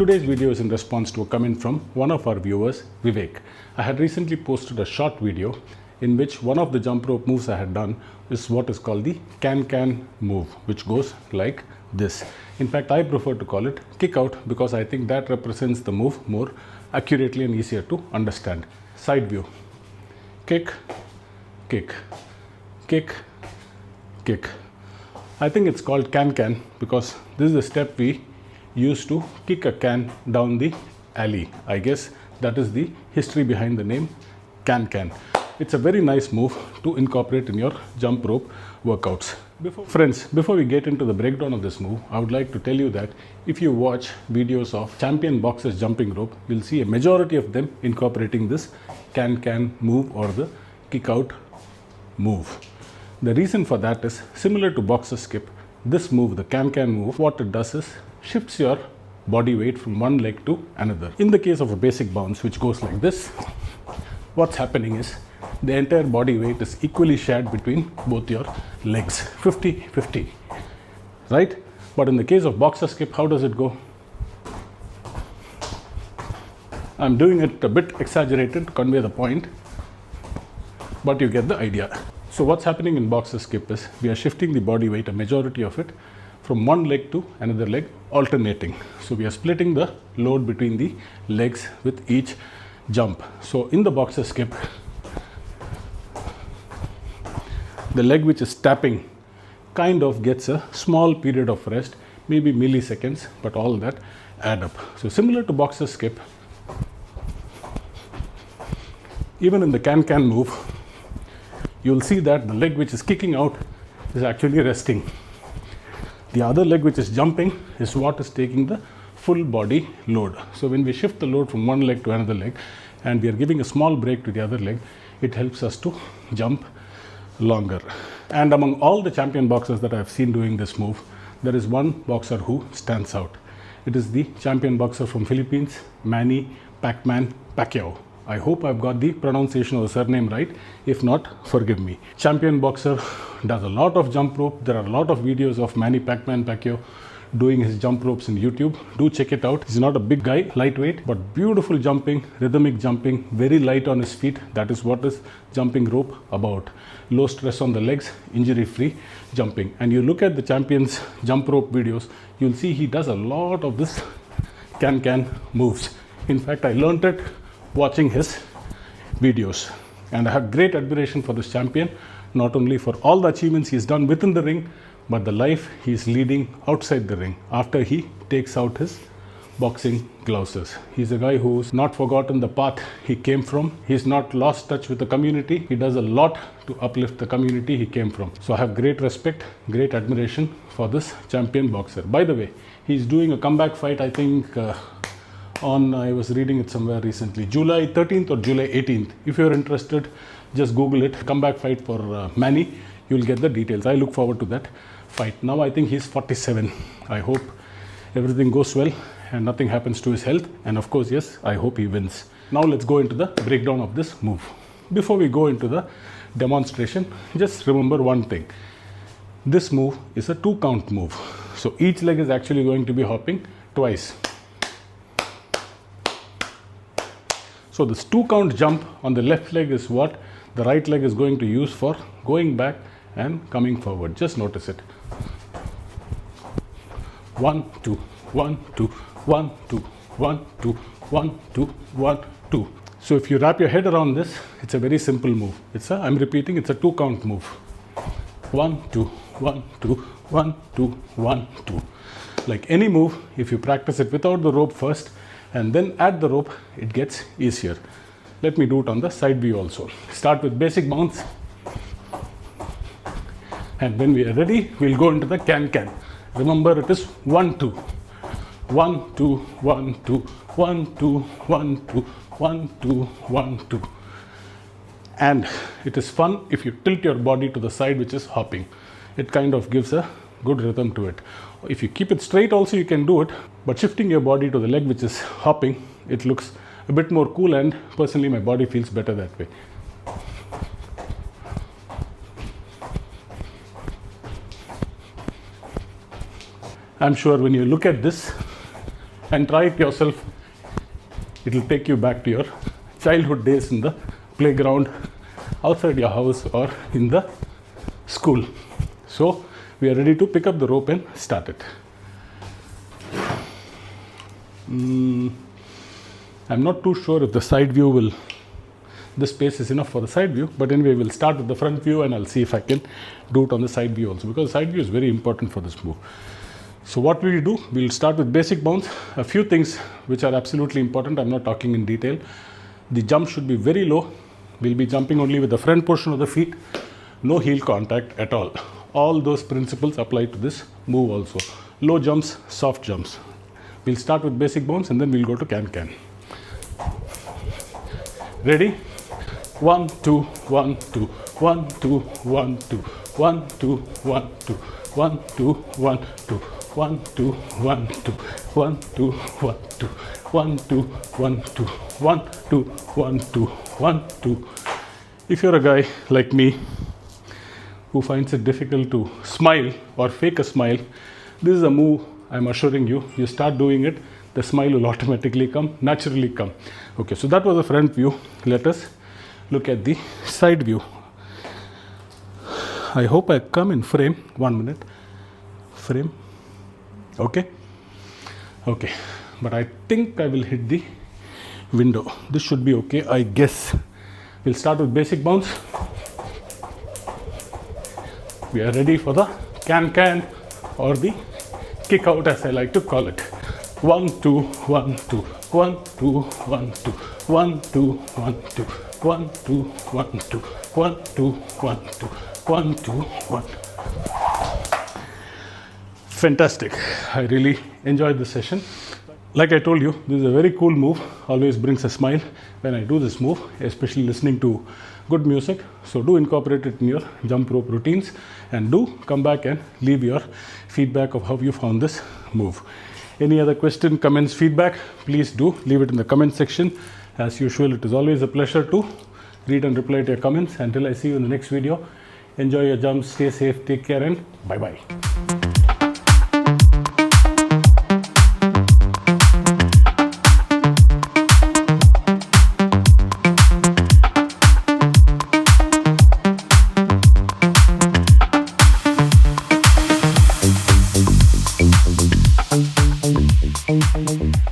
Today's video is in response to a comment from one of our viewers, Vivek. I had recently posted a short video in which one of the jump rope moves I had done is what is called the can move, which goes like this. In fact, I prefer to call it kick out because I think that represents the move more accurately and easier to understand. Side view. Kick, kick, kick, kick. I think it's called can because this is the step we use to kick a can down the alley. I guess that is the history behind the name can. It's a very nice move to incorporate in your jump rope workouts. Before we get into the breakdown of this move, I would like to tell you that if you watch videos of champion boxers jumping rope, you'll see a majority of them incorporating this can move or the kick out move. The reason for that is similar to boxer skip. This move, the can move, what it does is shifts your body weight from one leg to another. In the case of a basic bounce, which goes like this, what's happening is the entire body weight is equally shared between both your legs, 50-50, right? But in the case of boxer skip, how does it go? I'm doing it a bit exaggerated to convey the point, but you get the idea. So what's happening in boxer skip is we are shifting the body weight, a majority of it, from one leg to another leg, alternating. So we are splitting the load between the legs with each jump. So in the boxer skip, the leg which is tapping kind of gets a small period of rest, maybe milliseconds, but all that add up. So similar to boxer skip, even in the can move, you'll see that the leg which is kicking out is actually resting. The other leg which is jumping is what is taking the full body load. So when we shift the load from one leg to another leg and we are giving a small break to the other leg, it helps us to jump longer. And among all the champion boxers that I've seen doing this move, there is one boxer who stands out. It is the champion boxer from Philippines, Manny Pacquiao. I hope I've got the pronunciation of the surname right. If not, forgive me. Champion boxer does a lot of jump rope. There are a lot of videos of Manny Pacquiao doing his jump ropes in YouTube. Do check it out. He's not a big guy, lightweight, but beautiful jumping, rhythmic jumping, very light on his feet. That is what is jumping rope about. Low stress on the legs, injury-free jumping. And you look at the champion's jump rope videos, you'll see he does a lot of this can moves. In fact, I learned it watching his videos, and I have great admiration for this champion, not only for all the achievements he's done within the ring, but the life he's leading outside the ring after he takes out his boxing gloves. He's a guy who's not forgotten the path he came from. He's not lost touch with the community. He does a lot to uplift the community he came from. So I have great respect, great admiration for this champion boxer. By the way, he's doing a comeback fight, I think, I was reading it somewhere recently, July 13th or July 18th. If you're interested, just Google it, comeback fight for Manny. You'll get the details. I look forward to that fight. Now I think he's 47. I hope everything goes well and nothing happens to his health. And of course, yes, I hope he wins. Now let's go into the breakdown of this move. Before we go into the demonstration, just remember one thing. This move is a 2-count move. So each leg is actually going to be hopping twice. So this 2-count jump on the left leg is what the right leg is going to use for going back and coming forward. Just notice it. 1, 2, 1, 2, 1, 2, 1, 2, 1, 2, 1, 2. So if you wrap your head around this, it's a very simple move. I'm repeating, it's a 2-count move. 1, 2, 1, 2, 1, 2, 1, 2. Like any move, if you practice it without the rope first, and then add the rope, it gets easier. Let me do it on the side view also. Start with basic bounce, and when we are ready, we'll go into the can. Remember, it is 1, 2, 1, 2, 1, 2, 1, 2, 1, 2, 1, 2, 1, 2. And it is fun if you tilt your body to the side which is hopping. It kind of gives a good rhythm to it. If you keep it straight also, you can do it, but shifting your body to the leg which is hopping, it looks a bit more cool, and personally my body feels better that way. I'm sure when you look at this, and try it yourself. It will take you back to your childhood days in the playground, outside your house, or in the school. So we are ready to pick up the rope and start it. I'm not too sure if the side view will, this space is enough for the side view, but anyway, we'll start with the front view and I'll see if I can do it on the side view also, because side view is very important for this move. So what will we do? We'll start with basic bounce. A few things which are absolutely important. I'm not talking in detail. The jump should be very low. We'll be jumping only with the front portion of the feet. No heel contact at all. All those principles apply to this move also. Low jumps, soft jumps. We'll start with basic bounce and then we'll go to can-can. Ready? 1, 2, 1, 2, 1, 2, 1, 2, 1, 2, 1, 2, 1, 2, 1, 2, 1, 2, 1, 2, 1, 2, 1, 2, 1, 2, 1, 2, 1, 2, 1, 2, 1, 2. If you're a guy like me who finds it difficult to smile or fake a smile, this is a move I'm assuring you. You start doing it, the smile will automatically come, naturally come. Okay, so that was the front view. Let us look at the side view. I hope I come in frame. 1 minute. Frame. Okay. Okay. But I think I will hit the window. This should be okay, I guess. We'll start with basic bounce. We are ready for the can-can or the kick out, as I like to call it. 1, 2, 1, 2, 1, 2, 1, 2, 1, 2, 1, 2, 1, 2, 1, 2, 1, 2, 1, 2, 1, 2, 1. Fantastic. I really enjoyed this session. Like I told you, this is a very cool move. Always brings a smile when I do this move, especially listening to good music. So do incorporate it in your jump rope routines, and do come back and leave your feedback of how you found this move. Any other question, comments, feedback, please do leave it in the comment section. As usual, it is always a pleasure to read and reply to your comments. Until I see you in the next video, enjoy your jumps, stay safe, take care, and bye-bye. Thank you.